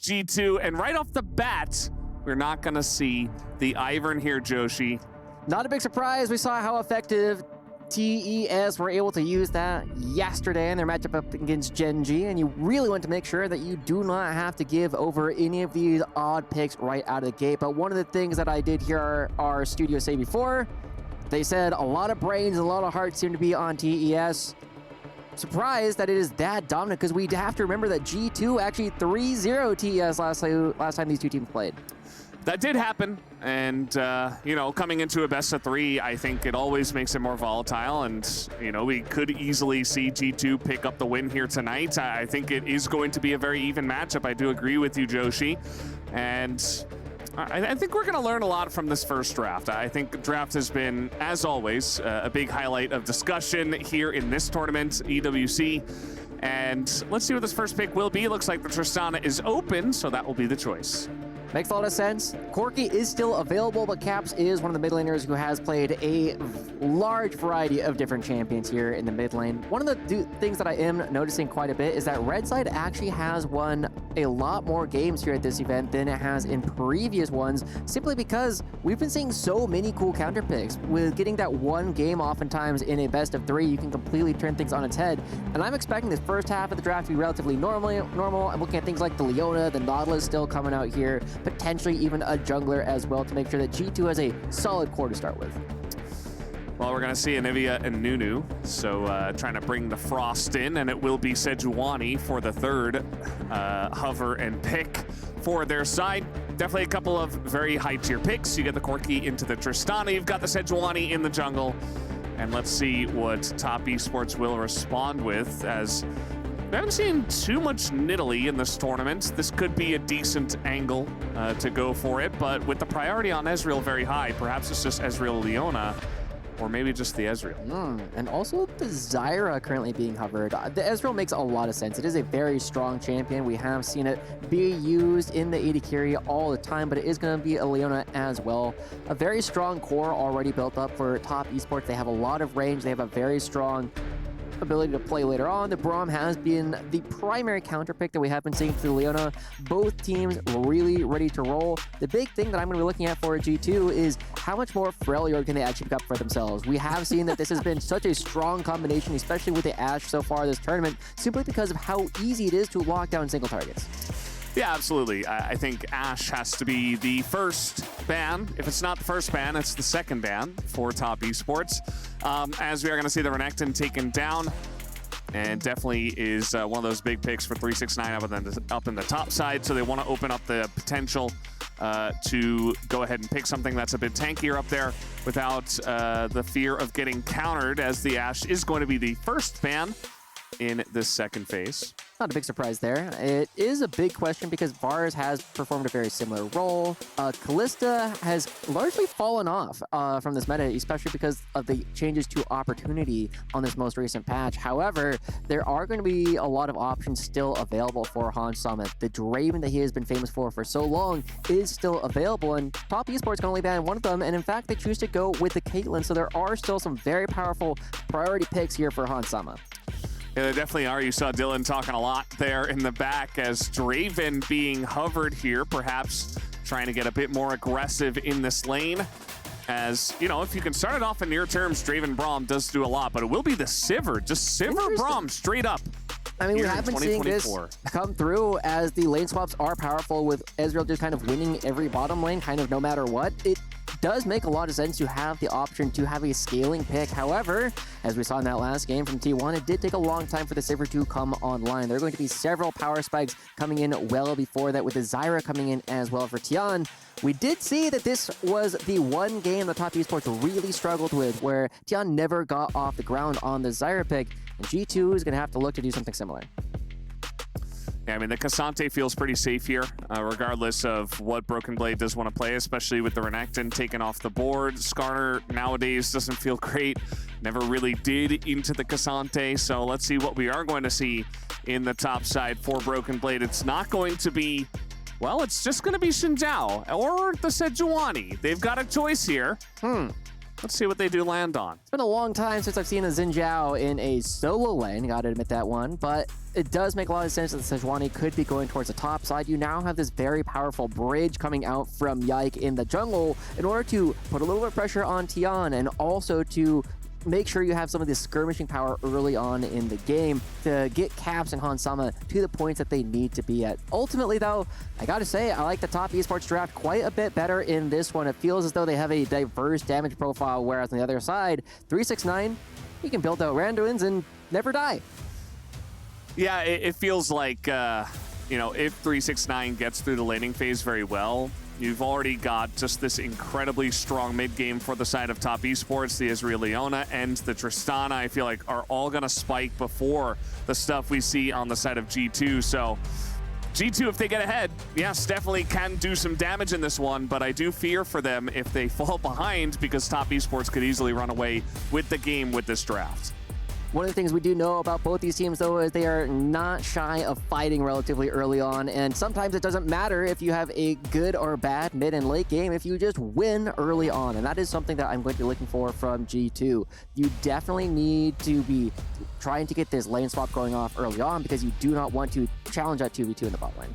G2, and right off the bat, we're not going to see the Ivern here, Joshi. Not a big surprise. We saw how effective TES were able to use that yesterday in their matchup up against Gen G, and you really want to make sure that you do not have to give over any of these odd picks right out of the gate. But one of the things that I did hear our studio say before, they said a lot of brains and a lot of hearts seem to be on TES. Surprised that it is that dominant, because we have to remember that G2 actually 3-0 TES last time these two teams played. That did happen, and, you know, coming into a best-of-3, I think it always makes it more volatile, and, you know, we could easily see G2 pick up the win here tonight. I think it is going to be a very even matchup. I do agree with you, Joshi, and I think we're going to learn a lot from this first draft. I think draft has been, as always, a big highlight of discussion here in this tournament, EWC, and let's see what this first pick will be. Looks like the Tristana is open, so that will be the choice. Makes a lot of sense. Corki is still available, but Caps is one of the mid laners who has played a large variety of different champions here in the mid lane. One of the things that I am noticing quite a bit is that Red Side actually has won a lot more games here at this event than it has in previous ones, simply because we've been seeing so many cool counter picks. With getting that one game oftentimes in a best-of-3, you can completely turn things on its head. And I'm expecting this first half of the draft to be relatively normal. I'm looking at things like the Leona, the Nautilus still coming out here, potentially even a jungler as well, to make sure that G2 has a solid core to start with. Well, we're going to see Anivia and Nunu, so trying to bring the Frost in, and it will be Sejuani for the third hover and pick for their side. Definitely a couple of very high-tier picks. You get the Corki into the Tristana, you've got the Sejuani in the jungle, and let's see what Top Esports will respond with, as we haven't seen too much Nidalee in this tournament. This could be a decent angle to go for it, but with the priority on Ezreal very high, perhaps it's just Ezreal Leona, or maybe just the Ezreal. And also the Zyra currently being hovered. The Ezreal makes a lot of sense. It is a very strong champion. We have seen it be used in the AD carry all the time, but it is going to be a Leona as well. A very strong core already built up for Top Esports. They have a lot of range. They have a very strong ability to play later on. The Braum has been the primary counter pick that we have been seeing for the Leona. Both teams really ready to roll. The big thing that I'm going to be looking at for G2 is how much more Freljord can they actually pick up for themselves. We have seen that this has been such a strong combination, especially with the Ashe so far this tournament, simply because of how easy it is to lock down single targets. Yeah, absolutely. I think Ashe has to be the first ban. If it's not the first ban, it's the second ban for Top Esports. As we are going to see the Renekton taken down, and definitely is one of those big picks for 369 up in the top side. So they want to open up the potential to go ahead and pick something that's a bit tankier up there without the fear of getting countered, as the Ashe is going to be the first ban in this second phase. Not a big surprise there. It is a big question because Vars has performed a very similar role. Kalista has largely fallen off from this meta, especially because of the changes to opportunity on this most recent patch. However, there are going to be a lot of options still available for Hans Summit. The Draven that he has been famous for so long is still available, and Top Esports can only ban one of them, and in fact, they choose to go with the Caitlyn, so there are still some very powerful priority picks here for Hans Summit. Yeah, there definitely are. You saw Dylan talking a lot there in the back, as Draven being hovered here, perhaps trying to get a bit more aggressive in this lane. As, you know, if you can start it off in near terms, Draven Braum does do a lot, but it will be the Sivir, just Sivir Braum straight up. I mean, we have been seeing this come through as the lane swaps are powerful, with Ezreal just kind of winning every bottom lane, kind of no matter what. It does make a lot of sense to have the option to have a scaling pick. However, as we saw in that last game from T1, it did take a long time for the Sivir to come online. There are going to be several power spikes coming in well before that, with the Zyra coming in as well for Tian. We did see that this was the one game that Top Esports really struggled with, where Tian never got off the ground on the Zyra pick, and G2 is going to have to look to do something similar. Yeah, I mean, the Cassante feels pretty safe here, regardless of what Broken Blade does want to play, especially with the Renekton taken off the board. Skarner nowadays doesn't feel great, never really did into the Cassante, so let's see what we are going to see in the top side for Broken Blade. It's not going to be, well, it's just going to be Xin Zhao or the Sejuani. They've got a choice here. Let's see what they do land on. It's been a long time since I've seen a Xin Zhao in a solo lane, gotta admit that one, but it does make a lot of sense that Sejuani could be going towards the top side. You now have this very powerful bridge coming out from Yike in the jungle in order to put a little bit of pressure on Tian and also to make sure you have some of this skirmishing power early on in the game to get Caps and Hansama to the points that they need to be at. Ultimately, though, I gotta say, I like the top esports draft quite a bit better in this one. It feels as though they have a diverse damage profile, whereas on the other side, 369, you can build out Randuins and never die. Yeah, it feels like, you know, if 369 gets through the laning phase very well, you've already got just this incredibly strong mid game for the side of top esports. The Ezreal Leona and the Tristana, I feel like, are all going to spike before the stuff we see on the side of G2. So G2, if they get ahead, yes, definitely can do some damage in this one, but I do fear for them if they fall behind, because top esports could easily run away with the game with this draft. One of the things we do know about both these teams, though, is they are not shy of fighting relatively early on, and sometimes it doesn't matter if you have a good or bad mid and late game if you just win early on, and that is something that I'm going to be looking for from G2. You definitely need to be trying to get this lane swap going off early on because you do not want to challenge that 2v2 in the bot lane.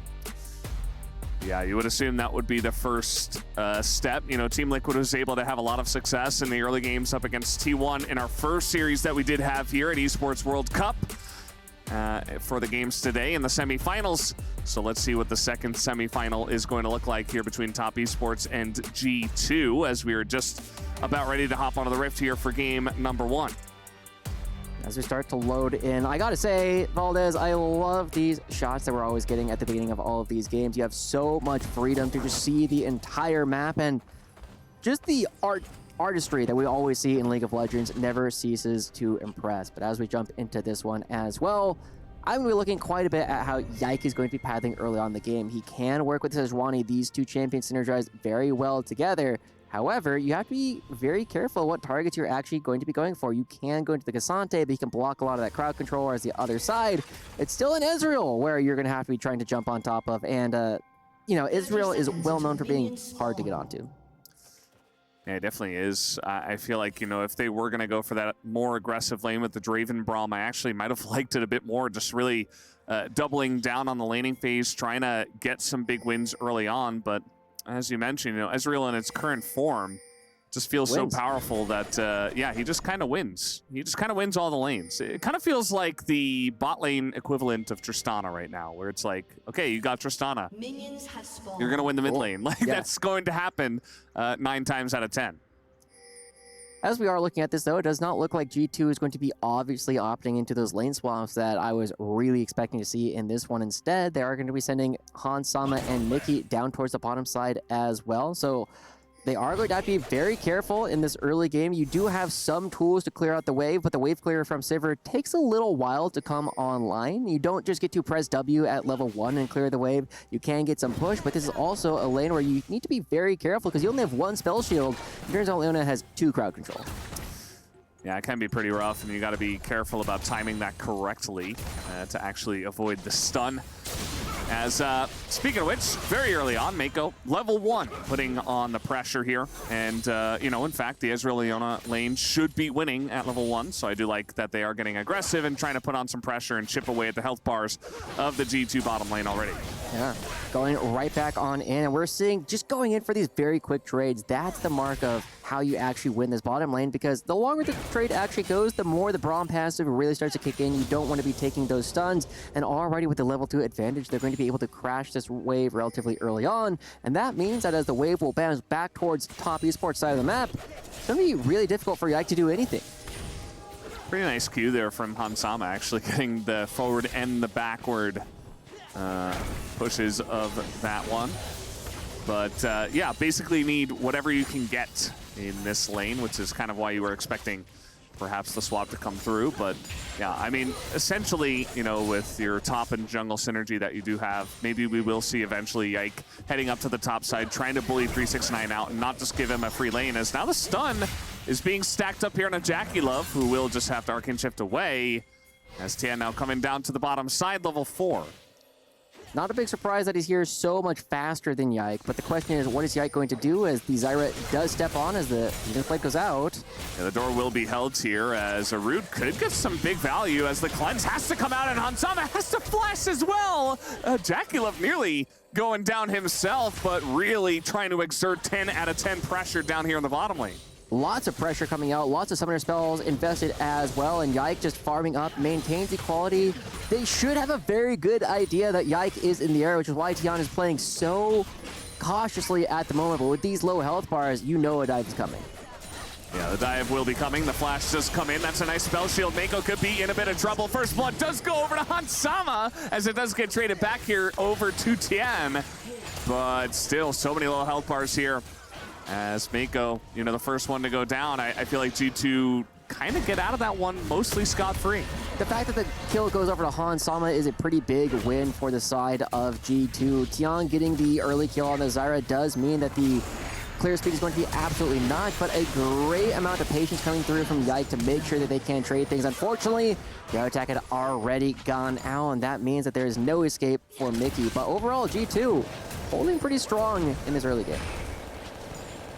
Yeah, you would assume that would be the first step. You know, Team Liquid was able to have a lot of success in the early games up against T1 in our first series that we did have here at Esports World Cup for the games today in the semifinals. So let's see what the second semifinal is going to look like here between Top Esports and G2 as we are just about ready to hop onto the Rift here for game number 1. As we start to load in, I gotta say, Valdez, I love these shots that we're always getting at the beginning of all of these games. You have so much freedom to just see the entire map, and just the artistry that we always see in League of Legends never ceases to impress. But as we jump into this one as well, I'm going to be looking quite a bit at how Yike is going to be pathing early on in the game. He can work with Sejuani. These two champions synergize very well together. However, you have to be very careful what targets you're actually going to be going for. You can go into the Cassante, but you can block a lot of that crowd control, whereas the other side, it's still an Ezreal where you're going to have to be trying to jump on top of. And, you know, Ezreal is well known for being hard to get onto. Yeah, it definitely is. I feel like, you know, if they were going to go for that more aggressive lane with the Draven Braum, I actually might have liked it a bit more, just really doubling down on the laning phase, trying to get some big wins early on. But as you mentioned, you know, Ezreal in its current form just feels so powerful that, yeah, he just kind of wins. He just kind of wins all the lanes. It kind of feels like the bot lane equivalent of Tristana right now, where it's like, okay, you got Tristana. You're going to win the mid lane. Like, that's going to happen 9 times out of 10. As we are looking at this, though, it does not look like G2 is going to be obviously opting into those lane swaps that I was really expecting to see in this one. Instead, they are going to be sending Hansama and Nikki down towards the bottom side as well. So they are going to have to be very careful in this early game. You do have some tools to clear out the wave, but the wave clearer from Sivir takes a little while to come online. You don't just get to press W at level 1 and clear the wave. You can get some push, but this is also a lane where you need to be very careful because you only have 1 spell shield. It turns out Leona has 2 crowd control. Yeah, it can be pretty rough, and you got to be careful about timing that correctly to actually avoid the stun. As, speaking of which, very early on, Mako, level 1, putting on the pressure here. And, you know, in fact, the Ezreal Leona lane should be winning at level 1, so I do like that they are getting aggressive and trying to put on some pressure and chip away at the health bars of the G2 bottom lane already. Yeah, going right back on in, and we're seeing just going in for these very quick trades. That's the mark of how you actually win this bottom lane, because the longer the trade actually goes, the more the Braum passive really starts to kick in. You don't want to be taking those stuns, and already with the level 2 advantage, they're going to be able to crash this wave relatively early on, and that means that as the wave will bounce back towards top esports side of the map, it's going to be really difficult for Yike to do anything. Pretty nice cue there from Hansama, actually getting the forward and the backward pushes of that one. But yeah, basically need whatever you can get in this lane, which is kind of why you were expecting perhaps the swap to come through. But yeah, I mean, essentially, you know, with your top and jungle synergy that you do have, maybe we will see eventually Yike heading up to the top side, trying to bully 369 out and not just give him a free lane, as now the stun is being stacked up here on a Jackie Love, who will just have to Arcane Shift away, as Tian now coming down to the bottom side, level 4. Not a big surprise that he's here so much faster than Yike, but the question is, what is Yike going to do as the Zyra does step on as the defense plate goes out? Yeah, the door will be held here as a root could get some big value as the cleanse has to come out and Hansama has to flash as well. Jaculov nearly going down himself, but really trying to exert 10 out of 10 pressure down here in the bottom lane. Lots of pressure coming out, lots of summoner spells invested as well, and Yike just farming up, maintains equality. They should have a very good idea that Yike is in the air, which is why Tian is playing so cautiously at the moment, but with these low health bars, you know a dive is coming. Yeah, the dive will be coming. The flash does come in. That's a nice spell shield. Mako could be in a bit of trouble. First blood does go over to Hansama as it does get traded back here over to Tian, but still so many low health bars here. As Mako, you know, the first one to go down, I feel like G2 kind of get out of that one mostly scot-free. The fact that the kill goes over to Hansama is a pretty big win for the side of G2. Tian getting the early kill on the Zyra does mean that the clear speed is going to be absolutely not, but a great amount of patience coming through from Yike to make sure that they can trade things. Unfortunately, the auto attack had already gone out, and that means that there is no escape for Mickey. But overall, G2 holding pretty strong in this early game.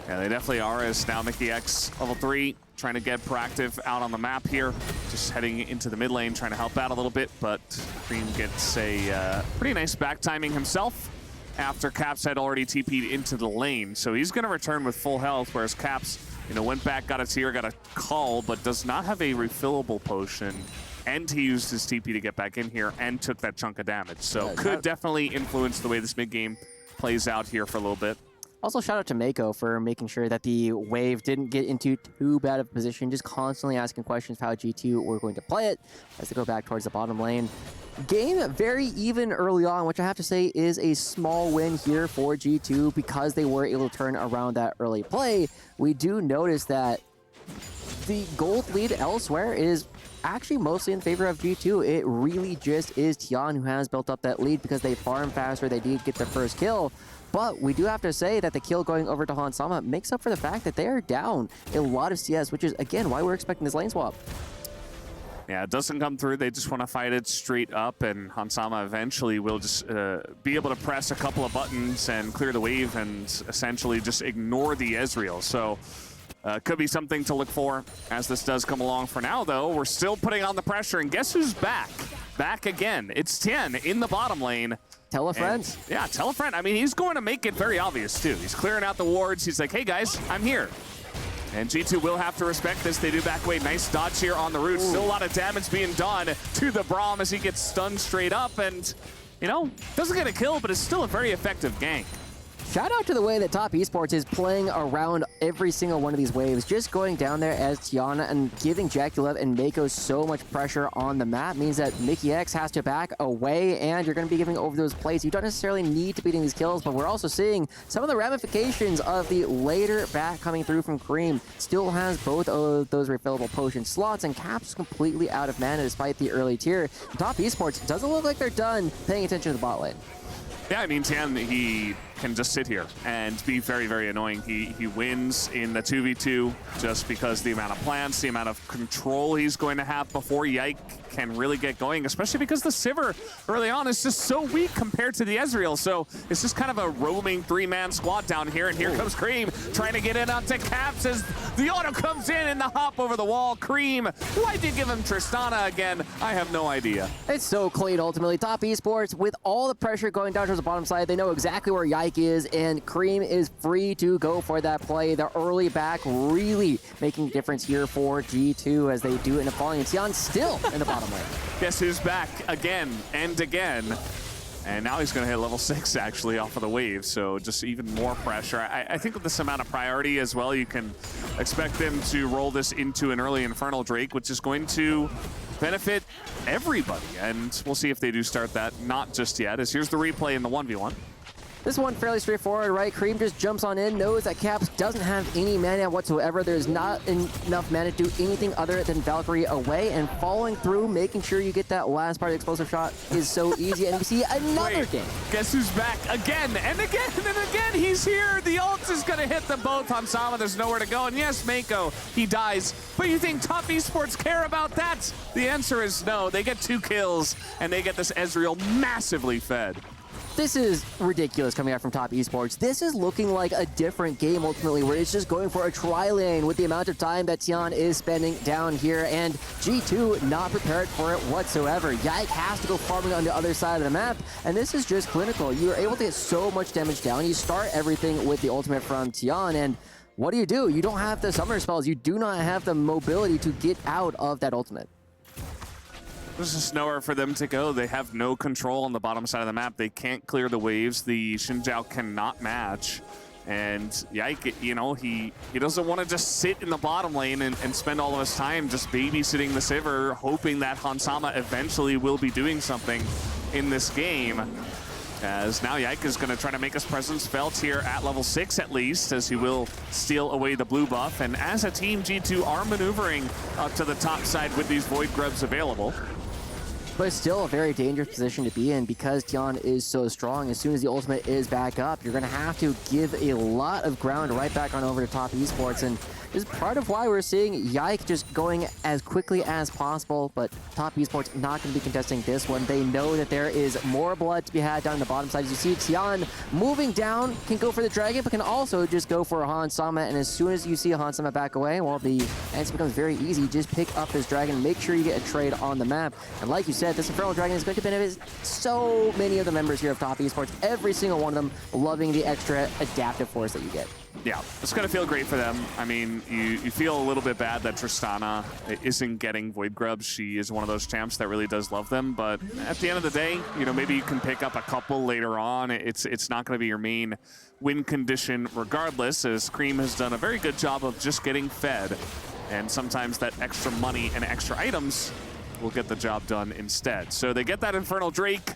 Yeah, they definitely are, as now Mickey X level 3 trying to get proactive out on the map here. Just heading into the mid lane, trying to help out a little bit, but Cream gets a pretty nice back timing himself after Caps had already TP'd into the lane. So he's going to return with full health, whereas Caps, you know, went back, got a tier, got a call, but does not have a refillable potion. And he used his TP to get back in here and took that chunk of damage. So could definitely influence the way this mid game plays out here for a little bit. Also, shout out to Mako for making sure that the wave didn't get into too bad of a position, just constantly asking questions of how G2 were going to play it as they go back towards the bottom lane. Game very even early on, which I have to say is a small win here for G2 because they were able to turn around that early play. We do notice that the gold lead elsewhere is actually mostly in favor of G2. It really just is Tian who has built up that lead because they farm faster, they did get their first kill. But we do have to say that the kill going over to Hansama makes up for the fact that they are down a lot of CS, which is, again, why we're expecting this lane swap. Yeah, it doesn't come through. They just want to fight it straight up, and Hansama eventually will just be able to press a couple of buttons and clear the wave and essentially just ignore the Ezreal. So could be something to look for as this does come along. For now, though, we're still putting on the pressure, and guess who's back? Back again. It's Tian in the bottom lane. Tell a friend. And, yeah, tell a friend. I mean, he's going to make it very obvious, too. He's clearing out the wards. He's like, hey, guys, I'm here. And G2 will have to respect this. They do back away. Nice dodge here on the root. Still a lot of damage being done to the Braum as he gets stunned straight up. And, you know, doesn't get a kill, but it's still a very effective gank. Shout out to the way that Top Esports is playing around every single one of these waves, just going down there as Tiana and giving Jaculov and Mako so much pressure on the map means that Mickey X has to back away, and you're going to be giving over those plays. You don't necessarily need to be getting these kills, but we're also seeing some of the ramifications of the later back coming through from Cream. Still has both of those refillable potion slots, and Caps completely out of mana despite the early tier. Top Esports doesn't look like they're done paying attention to the bot lane. Yeah, I mean, Tian, he can just sit here and be very, very annoying. He wins in the 2v2 just because the amount of plants, the amount of control he's going to have before Yike can really get going, especially because the Sivir early on is just so weak compared to the Ezreal. So it's just kind of a roaming three-man squad down here, and here comes Cream trying to get in onto Caps as the auto comes in and the hop over the wall. Cream, why did you give him Tristana again? I have no idea. It's so clean, ultimately. Top Esports, with all the pressure going down towards the bottom side, they know exactly where Yike is, and Cream is free to go for that play. The early back really making a difference here for G2 as they do end up falling. And Tian still in the bottom lane. Guess who's back again and again? And now he's going to hit level 6, actually, off of the wave, so just even more pressure. I think with this amount of priority as well, you can expect them to roll this into an early Infernal Drake, which is going to benefit everybody. And we'll see if they do start that. Not just yet, as here's the replay in the 1v1. This one fairly straightforward, right? Cream just jumps on in, knows that Caps doesn't have any mana whatsoever. There's not enough mana to do anything other than Valkyrie away, and following through, making sure you get that last part of the explosive shot is so easy. And we see another game. Guess who's back again and again and again? He's here. The ult is going to hit them both. Hansama, there's nowhere to go. And yes, Mako, he dies. But you think Top Esports care about that? The answer is no. They get 2 kills, and they get this Ezreal massively fed. This is ridiculous coming out from Top Esports. This is looking like a different game ultimately, where it's just going for a tri-lane with the amount of time that Tian is spending down here, and G2 not prepared for it whatsoever. Yike has to go farming on the other side of the map, and this is just clinical. You're able to get so much damage down. You start everything with the ultimate from Tian, and what do? You don't have the summoner spells. You do not have the mobility to get out of that ultimate. There's just nowhere for them to go. They have no control on the bottom side of the map. They can't clear the waves. The Xin Zhao cannot match. And Yike, you know, he doesn't want to just sit in the bottom lane and spend all of his time just babysitting the Sivir, hoping that Hansama eventually will be doing something in this game. As now Yike is going to try to make his presence felt here at level 6 at least, as he will steal away the blue buff. And as a team, G2 are maneuvering up to the top side with these Void Grubs available. But it's still a very dangerous position to be in because Tian is so strong. As soon as the ultimate is back up, you're going to have to give a lot of ground right back on over to Top Esports. And this is part of why we're seeing Yike just going as quickly as possible. But Top Esports not going to be contesting this one. They know that there is more blood to be had down the bottom side. As you see, Tian moving down, can go for the dragon, but can also just go for a Hansama. And as soon as you see a Hansama back away, well, the answer becomes very easy. Just pick up this dragon, make sure you get a trade on the map. And like you said, this Infernal Dragon is going to benefit so many of the members here of Top Esports. Every single one of them loving the extra adaptive force that you get. Yeah, it's going to feel great for them. I mean, you feel a little bit bad that Tristana isn't getting Void Grubs. She is one of those champs that really does love them. But at the end of the day, you know, maybe you can pick up a couple later on. It's not going to be your main win condition regardless, as Cream has done a very good job of just getting fed. And sometimes that extra money and extra items will get the job done instead. So they get that Infernal Drake.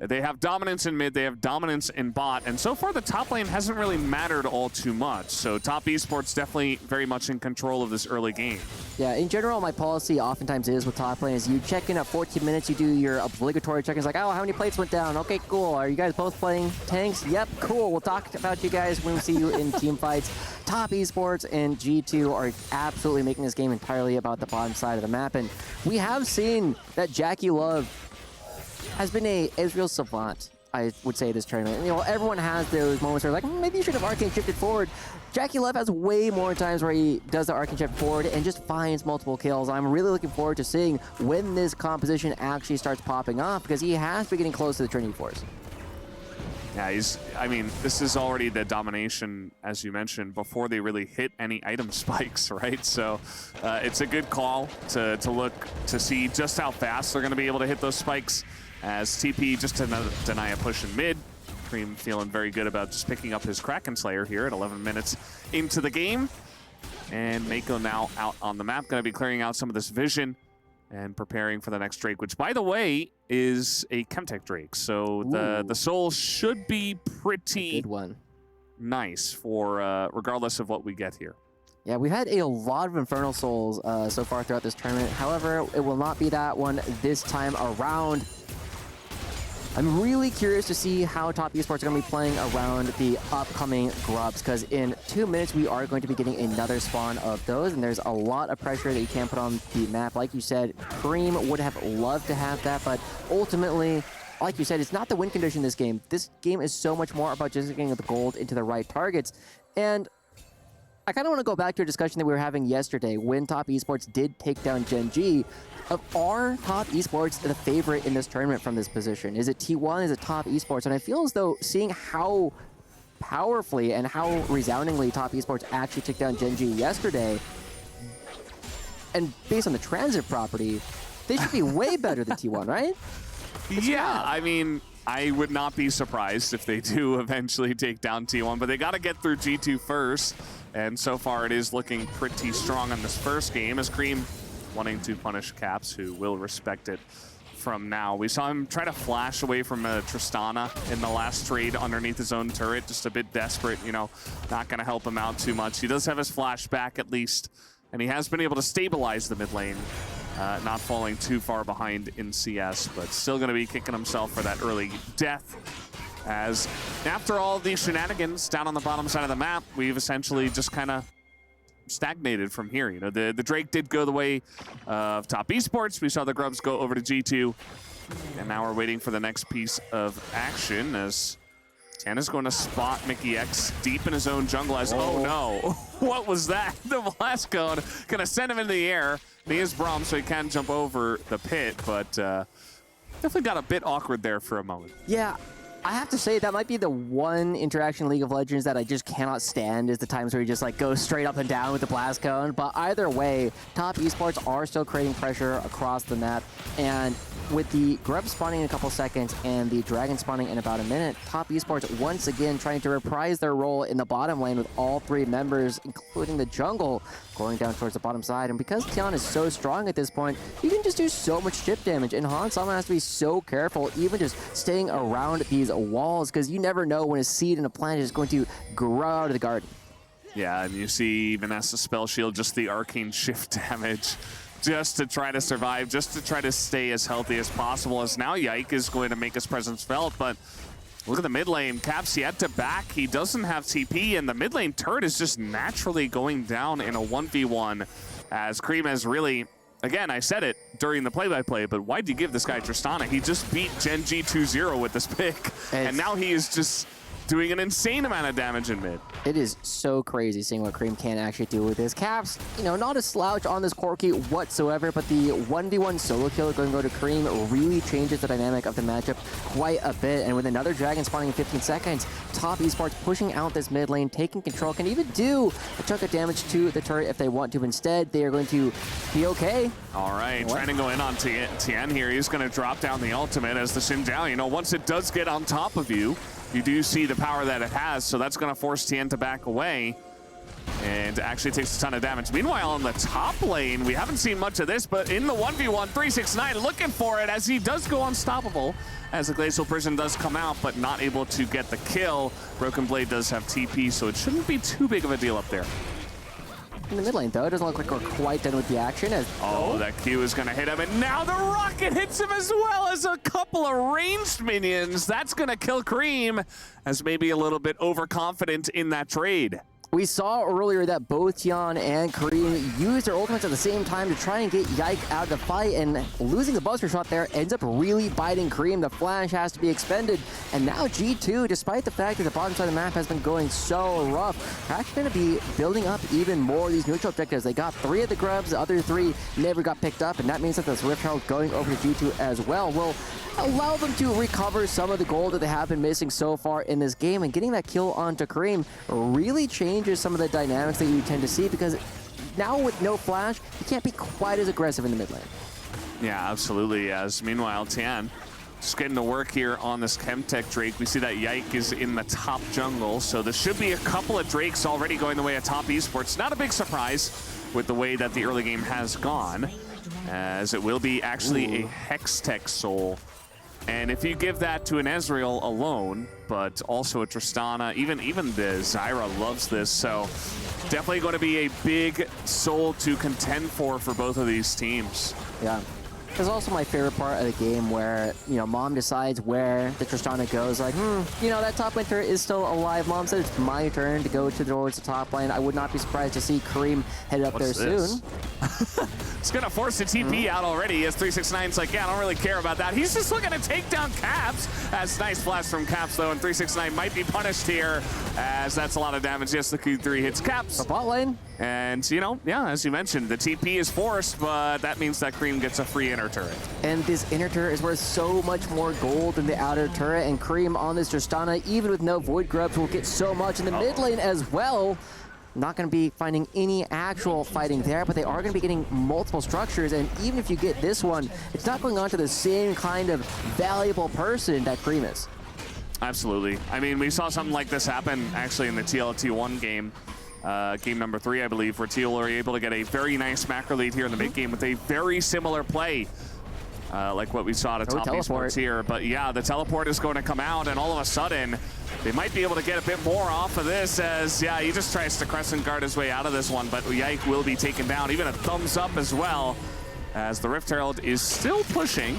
They have dominance in mid, they have dominance in bot, and so far the top lane hasn't really mattered all too much. So Top Esports definitely very much in control of this early game. Yeah, in general, my policy oftentimes is with top lane is you check in at 14 minutes, you do your obligatory check-ins like, oh, how many plates went down? Okay, cool. Are you guys both playing tanks? Yep, cool. We'll talk about you guys when we see you in team fights. Top Esports and G2 are absolutely making this game entirely about the bottom side of the map, and we have seen that Jackie Love has been a Israel savant, I would say, this tournament. You know, everyone has those moments where like, maybe you should have arcane shifted forward. Jackie Love has way more times where he does the arcane shift forward and just finds multiple kills. I'm really looking forward to seeing when this composition actually starts popping off, because he has been getting close to the Trinity Force. Yeah, I mean, this is already the domination, as you mentioned, before they really hit any item spikes, right? So it's a good call to look to see just how fast they're going to be able to hit those spikes. As TP just to deny a push in mid. Cream feeling very good about just picking up his Kraken Slayer here at 11 minutes into the game. And Mako now out on the map, going to be clearing out some of this vision and preparing for the next Drake, which, by the way, is a Chemtech Drake. So the soul should be pretty good one. Nice for regardless of what we get here. Yeah, we've had a lot of Infernal Souls so far throughout this tournament. However, it will not be that one this time around. I'm really curious to see how Top Esports are going to be playing around the upcoming Grubs, because in 2 minutes we are going to be getting another spawn of those, and there's a lot of pressure that you can put on the map. Like you said, Cream would have loved to have that, but ultimately, like you said, it's not the win condition in this game. This game is so much more about just getting the gold into the right targets. And I kind of want to go back to a discussion that we were having yesterday when Top Esports did take down Gen G. Are Top Esports the favorite in this tournament from this position? Is it T1? Is it Top Esports? And I feel as though seeing how powerfully and how resoundingly Top Esports actually took down Gen G yesterday, and based on the transit property, they should be way better than T1, right? Yeah, I mean, I would not be surprised if they do eventually take down T1, but they got to get through G2 first. And so far it is looking pretty strong in this first game, as Cream wanting to punish Caps, who will respect it from now. We saw him try to flash away from Tristana in the last trade underneath his own turret, just a bit desperate, you know, not going to help him out too much. He does have his flash back at least, and he has been able to stabilize the mid lane, not falling too far behind in CS, but still going to be kicking himself for that early death. As after all of these shenanigans down on the bottom side of the map, we've essentially just kind of stagnated from here. You know, the Drake did go the way of Top Esports. We saw the Grubs go over to G2. And now we're waiting for the next piece of action as Tana's going to spot Mickey X deep in his own jungle as, oh no, what was that? The blast cone gonna send him into the air. He is Braum, so he can jump over the pit, but definitely got a bit awkward there for a moment. Yeah, I have to say that might be the one interaction in League of Legends that I just cannot stand is the times where you just like go straight up and down with the blast cone. But either way, top esports are still creating pressure across the map, and with the Grub spawning in a couple seconds and the Dragon spawning in about a minute, top esports once again trying to reprise their role in the bottom lane with all three members, including the jungle, going down towards the bottom side. And because Tian is so strong at this point, you can just do so much chip damage. And Han Sama has to be so careful, even just staying around these walls, because you never know when a seed and a plant is going to grow out of the garden. Yeah, and you see even as the spell shield, just the arcane shift damage, just to try to survive, just to try to stay as healthy as possible, as now Yike is going to make his presence felt. But look at the mid lane. Caps yet to back. He doesn't have TP, and the mid lane turret is just naturally going down in a 1v1 as Cream has really, again, I said it during the play-by-play, but why'd you give this guy Tristana? He just beat Gen G 2-0 with this pick, and now he is just doing an insane amount of damage in mid. It is so crazy seeing what Cream can actually do with his Caps. You know, not a slouch on this Corki whatsoever, but the 1v1 solo kill going to go to Cream really changes the dynamic of the matchup quite a bit. And with another Dragon spawning in 15 seconds, top esports pushing out this mid lane, taking control, can even do a chunk of damage to the turret if they want to. Instead, they are going to be okay. All right, trying to go in on Tien here. He's going to drop down the ultimate as the Xin Zhao, you know, once it does get on top of you, you do see the power that it has, so that's going to force Tien to back away. And actually takes a ton of damage. Meanwhile, on the top lane, we haven't seen much of this, but in the 1v1, 369 looking for it as he does go unstoppable. As the Glacial Prison does come out, but not able to get the kill. Broken Blade does have TP, so it shouldn't be too big of a deal up there. In the mid lane, though, it doesn't look like we're quite done with the action. Oh, that Q is going to hit him, and now the rocket hits him as well as a couple of ranged minions. That's going to kill Cream, as maybe a little bit overconfident in that trade. We saw earlier that both Tian and Kareem used their ultimates at the same time to try and get Yike out of the fight, and losing the buster shot there ends up really biting Kareem. The flash has to be expended, and now G2, despite the fact that the bottom side of the map has been going so rough, are actually going to be building up even more of these neutral objectives. They got 3 of the grubs, the other 3 never got picked up, and that means that this Rift Herald going over to G2 as well will allow them to recover some of the gold that they have been missing so far in this game, and getting that kill onto Kareem really changes some of the dynamics that you tend to see, because now with no flash, you can't be quite as aggressive in the mid lane. Yeah, absolutely. As meanwhile, Tian just getting to work here on this Chemtech Drake. We see that Yike is in the top jungle, so there should be a couple of Drakes already going the way of top esports. Not a big surprise with the way that the early game has gone, as it will be actually a Hextech Soul. And if you give that to an Ezreal alone, but also a Tristana, even the Zyra loves this, so definitely going to be a big soul to contend for both of these teams. Yeah. There's also my favorite part of the game where, you know, Mom decides where the Tristana goes. Like, you know, that top lane turret is still alive. Mom said it's my turn to go towards the top lane. I would not be surprised to see Kareem head up there soon. It's going to force the TP out already as 369's like, yeah, I don't really care about that. He's just looking to take down Caps. That's nice flash from Caps, though, and 369 might be punished here as that's a lot of damage. Yes, the Q3 hits Caps. The bot lane. And, you know, yeah, as you mentioned, the TP is forced, but that means that Cream gets a free inner turret. And this inner turret is worth so much more gold than the outer turret, and Cream on this Tristana, even with no Void Grubs, will get so much in the mid lane as well. Not going to be finding any actual fighting there, but they are going to be getting multiple structures, and even if you get this one, it's not going on to the same kind of valuable person that Cream is. Absolutely. I mean, we saw something like this happen actually in the TLT1 game. Game number 3, I believe, where TL were able to get a very nice macro lead here in the mid game with a very similar play, like what we saw at top esports here. But yeah, the teleport is going to come out, and all of a sudden, they might be able to get a bit more off of this as, yeah, he just tries to crescent guard his way out of this one, but Yike will be taken down. Even a thumbs up as well, as the Rift Herald is still pushing.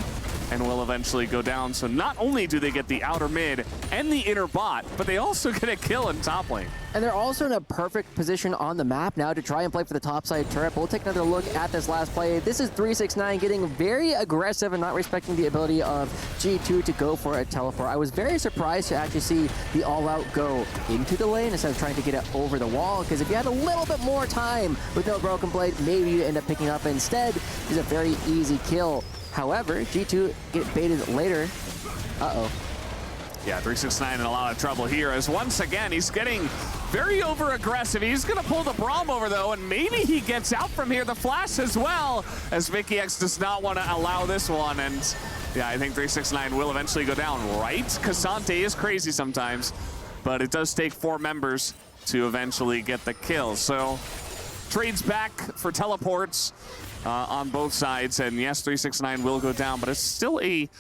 and will eventually go down. So not only do they get the outer mid and the inner bot, but they also get a kill in top lane. And they're also in a perfect position on the map now to try and play for the topside turret. But we'll take another look at this last play. This is 369 getting very aggressive and not respecting the ability of G2 to go for a teleport. I was very surprised to actually see the all-out go into the lane instead of trying to get it over the wall, because if you had a little bit more time with no broken blade, maybe you end up picking up. Instead, it's a very easy kill. However, G2 get baited later. Uh-oh. Yeah, 369 in a lot of trouble here as once again he's getting very over-aggressive. He's going to pull the Braum over though, and maybe he gets out from here. The flash as well, as Mickey X does not want to allow this one. And yeah, I think 369 will eventually go down, right? Cassante is crazy sometimes, but it does take 4 members to eventually get the kill. So trades back for teleports on both sides, and yes, 369 will go down, but it's still a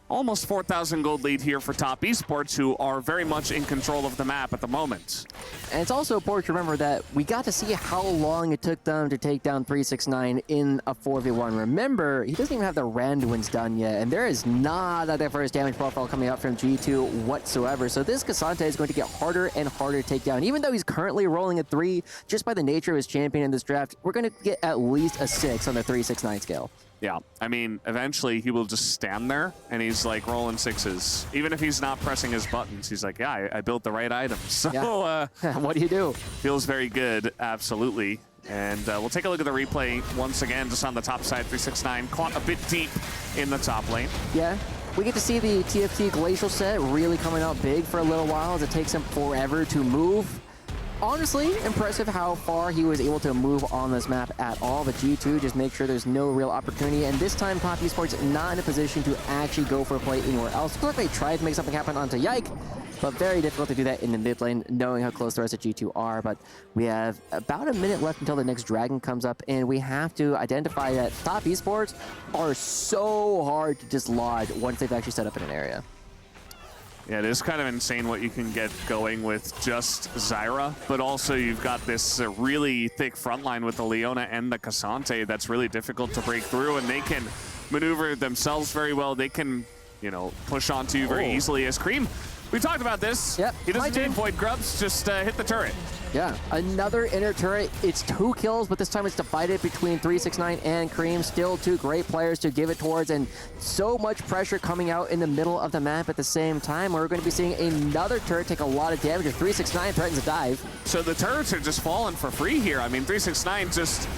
almost 4,000 gold lead here for Top Esports, who are very much in control of the map at the moment. And it's also important to remember that we got to see how long it took them to take down 369 in a 4v1. Remember, he doesn't even have the Randuin's done yet, and there is not a diverse damage profile coming out from G2 whatsoever. So this Cassante is going to get harder and harder to take down. Even though he's currently rolling a 3, just by the nature of his champion in this draft, we're going to get at least a 6 on the 369 scale. Yeah, I mean, eventually he will just stand there and he's like rolling 6s. Even if he's not pressing his buttons, he's like, yeah, I built the right items. So yeah. What do you do? Feels very good, absolutely. And we'll take a look at the replay once again, just on the top side. 369 caught a bit deep in the top lane. Yeah. We get to see the TFT Glacial set really coming out big for a little while, as it takes him forever to move. Honestly, impressive how far he was able to move on this map at all, but G2 just make sure there's no real opportunity, and this time Top Esports not in a position to actually go for a play anywhere else. It looks like they tried to make something happen onto Yike, but very difficult to do that in the mid lane, knowing how close the rest of G2 are. But we have about a minute left until the next dragon comes up, and we have to identify that Top Esports are so hard to dislodge once they've actually set up in an area. Yeah, it is kind of insane what you can get going with just Zyra, but also you've got this really thick front line with the Leona and the Cassante that's really difficult to break through, and they can maneuver themselves very well. They can, you know, push onto you very easily. As Cream, we talked about this. Yep. He doesn't need Void Grubs, just hit the turret. Yeah, another inner turret. It's 2 kills, but this time it's divided between 369 and Cream. Still 2 great players to give it towards, and so much pressure coming out in the middle of the map at the same time. We're going to be seeing another turret take a lot of damage, as 369 threatens a dive. So the turrets are just falling for free here. I mean, 369 just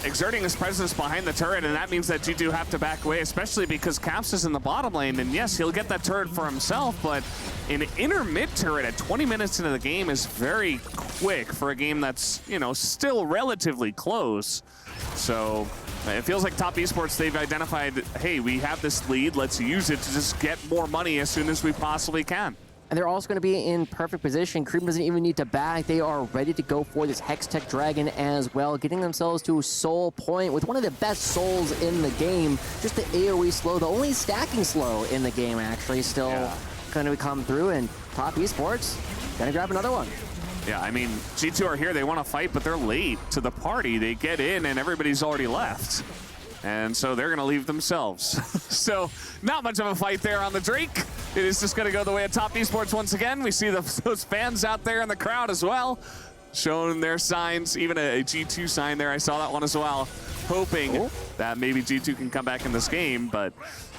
exerting his presence behind the turret, and that means that G2 have to back away, especially because Caps is in the bottom lane, and yes, he'll get that turret for himself, but an inner mid turret at 20 minutes into the game is very quick for a game that's, you know, still relatively close. So it feels like Top Esports, they've identified, hey, we have this lead, let's use it to just get more money as soon as we possibly can. And they're also going to be in perfect position. Cream doesn't even need to back. They are ready to go for this Hex Tech Dragon as well, getting themselves to Soul Point with one of the best souls in the game. Just the AoE slow, the only stacking slow in the game, actually, still going to come through. And Top Esports going to grab another one. Yeah, I mean, G2 are here. They want to fight, but they're late to the party. They get in, and everybody's already left. And so they're going to leave themselves. So not much of a fight there on the Drake. It is just going to go the way of Top Esports once again. We see those fans out there in the crowd as well, showing their signs, even a G2 sign there. I saw that one as well, hoping that maybe G2 can come back in this game. But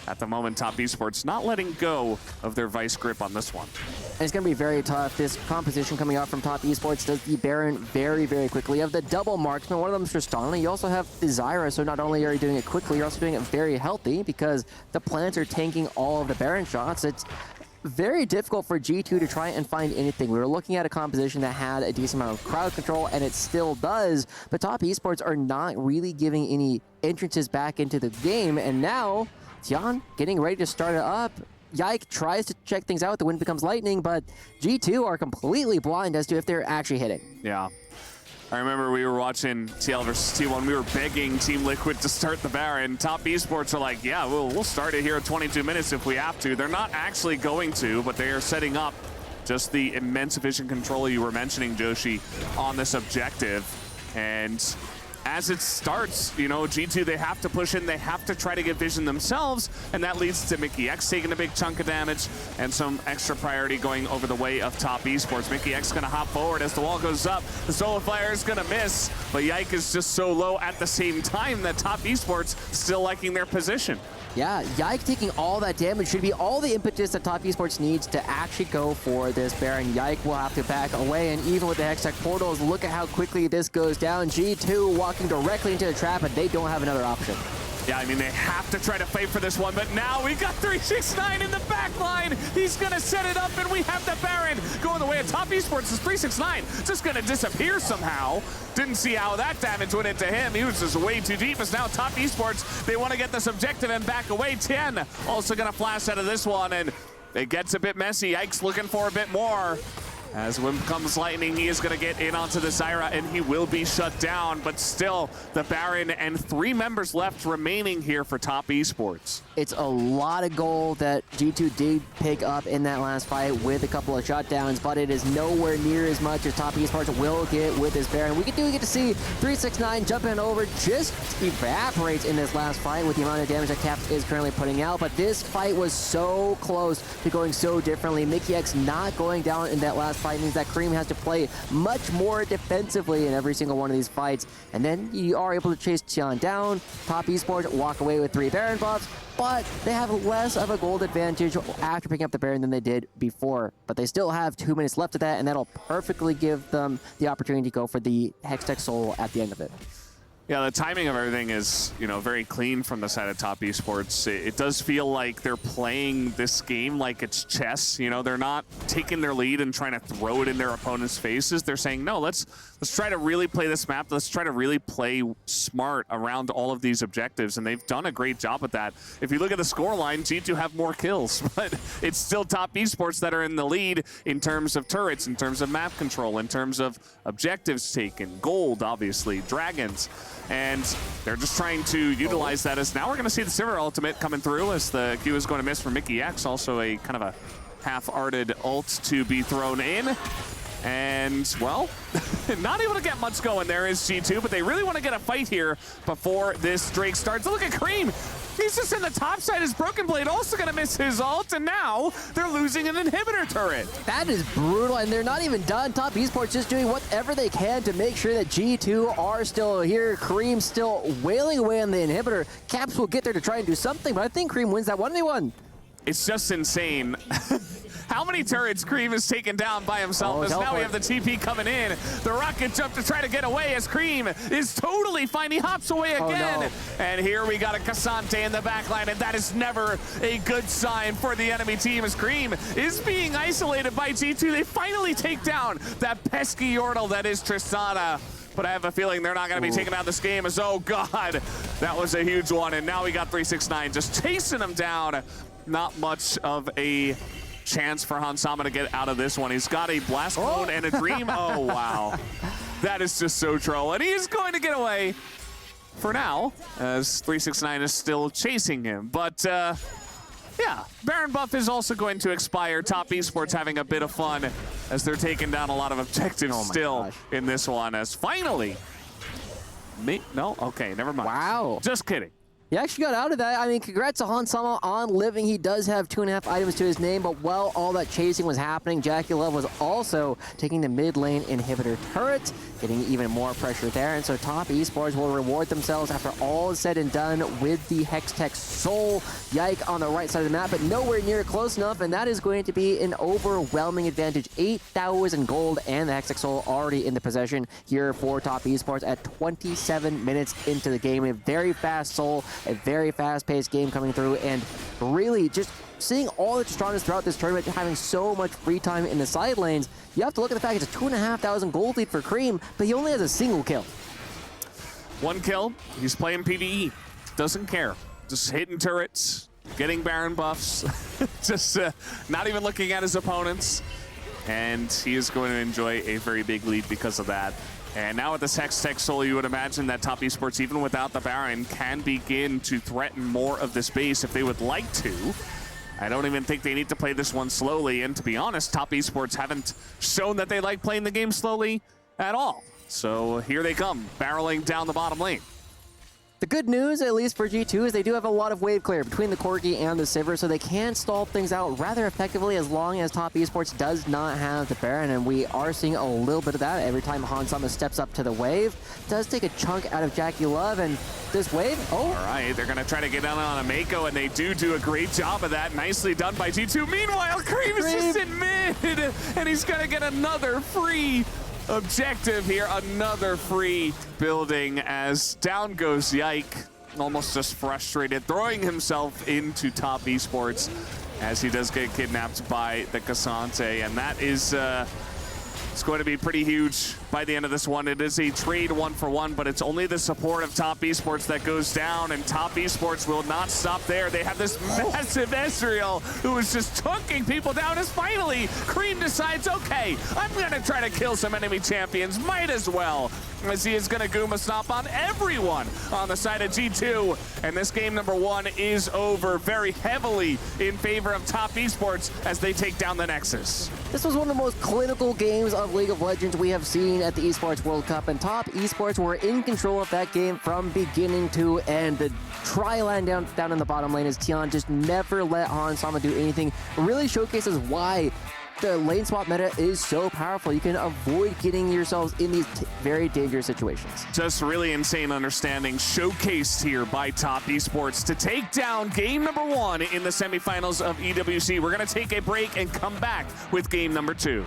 at the moment, Top Esports not letting go of their vice grip on this one. And it's going to be very tough. This composition coming out from Top Esports does the Baron very, very quickly. You have the double marksman. One of them is Tristana. You also have the Zyra. So not only are you doing it quickly, you're also doing it very healthy because the plants are tanking all of the Baron shots. It's very difficult for G2 to try and find anything. We were looking at a composition that had a decent amount of crowd control, and it still does. But Top Esports are not really giving any entrances back into the game. And now, Tian getting ready to start it up. Yike tries to check things out. The wind becomes lightning, but G2 are completely blind as to if they're actually hitting. Yeah. I remember we were watching TL versus T1. We were begging Team Liquid to start the Baron. Top Esports are like, yeah, we'll start it here at 22 minutes if we have to. They're not actually going to, but they are setting up just the immense vision control you were mentioning, Joshi, on this objective. And as it starts, you know, G2, they have to push in, they have to try to get vision themselves, and that leads to Mickey X taking a big chunk of damage and some extra priority going over the way of Top Esports. Mickey X gonna hop forward as the wall goes up. The Solo Flyer is gonna miss, but Yike is just so low at the same time that Top Esports still liking their position. Yeah, Yike taking all that damage should be all the impetus that Top Esports needs to actually go for this Baron. Yike will have to back away, and even with the Hextech portals, look at how quickly this goes down. G2 walking directly into the trap, and they don't have another option. Yeah, I mean, they have to try to fight for this one, but now we got 369 in the back line. He's gonna set it up, and we have the Baron going the way of Top Esports. Is 369 just gonna disappear somehow. Didn't see how that damage went into him. He was just way too deep. As now Top Esports, they want to get this objective and back away. 10 also gonna flash out of this one, and it gets a bit messy. Ike's looking for a bit more. As when comes lightning, he is going to get in onto the Zyra, and he will be shut down. But still, the Baron and 3 members left remaining here for Top Esports. It's a lot of gold that G2 did pick up in that last fight with a couple of shutdowns, but it is nowhere near as much as Top Esports will get with this Baron. We get to see 369 jumping over, just evaporates in this last fight with the amount of damage that Caps is currently putting out. But this fight was so close to going so differently. Mickey X not going down in that last fight means that Cream has to play much more defensively in every single one of these fights. And then you are able to chase Tion down. Top Esports walk away with 3 Baron buffs, but they have less of a gold advantage after picking up the Baron than they did before. But they still have 2 minutes left of that, and that'll perfectly give them the opportunity to go for the Hextech Soul at the end of it. Yeah, the timing of everything is, you know, very clean from the side of Top Esports. It does feel like they're playing this game like it's chess. You know, they're not taking their lead and trying to throw it in their opponents' faces. They're saying, no, let's try to really play this map. Let's try to really play smart around all of these objectives, and they've done a great job at that. If you look at the scoreline, G2 have more kills, but it's still Top Esports that are in the lead in terms of turrets, in terms of map control, in terms of objectives taken, gold, obviously, dragons. And they're just trying to utilize that. As now we're going to see the Silver ultimate coming through as the Q is going to miss from Mickey X. Also a kind of a half-arted ult to be thrown in. And, well, not able to get much going there is G2, but they really want to get a fight here before this Drake starts. Look at Cream. He's just in the top side. His Broken Blade also going to miss his ult, and now they're losing an inhibitor turret. That is brutal, and they're not even done. Top Esports just doing whatever they can to make sure that G2 are still here. Cream still wailing away on the inhibitor. Caps will get there to try and do something, but I think Cream wins that 1v1. It's just insane. How many turrets Cream has taken down by himself? As now we have the TP coming in. The rocket jump to try to get away as Cream is totally fine. He hops away again. No. And here we got a Cassante in the backline, and that is never a good sign for the enemy team as Cream is being isolated by G2. They finally take down that pesky Yordle that is Tristana. But I have a feeling they're not going to be taking out this game as, oh God, that was a huge one. And now we got 369 just chasing him down. Not much of a chance for Hansama to get out of this one. He's got a blast clone and a dream. Oh, wow. That is just so troll. And he is going to get away for now, as 369 is still chasing him. But, yeah, Baron buff is also going to expire. Top Esports having a bit of fun as they're taking down a lot of objectives still in this one. As finally... No? Okay, never mind. Wow. Just kidding. He actually got out of that. I mean, congrats to Hansama on living. He does have 2.5 items to his name, but while all that chasing was happening, Jackie Love was also taking the mid lane inhibitor turret, getting even more pressure there. And so Top Esports will reward themselves after all is said and done with the Hextech Soul. Yike on the right side of the map, but nowhere near close enough, and that is going to be an overwhelming advantage. 8,000 gold and the Hextech Soul already in the possession here for Top Esports at 27 minutes into the game. A very fast Soul, a very fast-paced game coming through, and really just seeing all the Tristanas throughout this tournament, having so much free time in the side lanes. You have to look at the fact it's a 2,500 gold lead for Cream, but he only has a single kill. 1 kill. He's playing PvE. Doesn't care. Just hitting turrets, getting Baron buffs, just not even looking at his opponents. And he is going to enjoy a very big lead because of that. And now with this Hextech Soul, you would imagine that Top Esports, even without the Baron, can begin to threaten more of this base if they would like to. I don't even think they need to play this one slowly. And to be honest, Top Esports haven't shown that they like playing the game slowly at all. So here they come, barreling down the bottom lane. The good news, at least for G2, is they do have a lot of wave clear between the Corgi and the Sivir, so they can stall things out rather effectively as long as Top Esports does not have the Baron, and we are seeing a little bit of that every time Hansama steps up to the wave. Does take a chunk out of Jackie Love, and this wave, All right, they're going to try to get down on a Mako, and they do a great job of that. Nicely done by G2. Meanwhile, Cream is just in mid, and he's going to get another free objective here, another free building as down goes Yike, almost just frustrated, throwing himself into Top Esports as he does get kidnapped by the Cassante, and that is it's going to be pretty huge by the end of this one. It is a trade 1-for-1, but it's only the support of Top Esports that goes down, and Top Esports will not stop there. They have this massive Ezreal who is just taking people down as finally Cream decides, okay, I'm going to try to kill some enemy champions. Might as well, as he is going to Guma Stomp on everyone on the side of G2. And this game number 1 is over very heavily in favor of Top Esports as they take down the Nexus. This was one of the most clinical games of League of Legends we have seen at the Esports World Cup, and Top Esports were in control of that game from beginning to end. The tri-land down in the bottom lane as Tian just never let Hansama do anything. Really showcases why the lane swap meta is so powerful. You can avoid getting yourselves in these very dangerous situations. Just really insane understanding showcased here by Top Esports to take down game number 1 in the semifinals of EWC. We're going to take a break and come back with game number 2.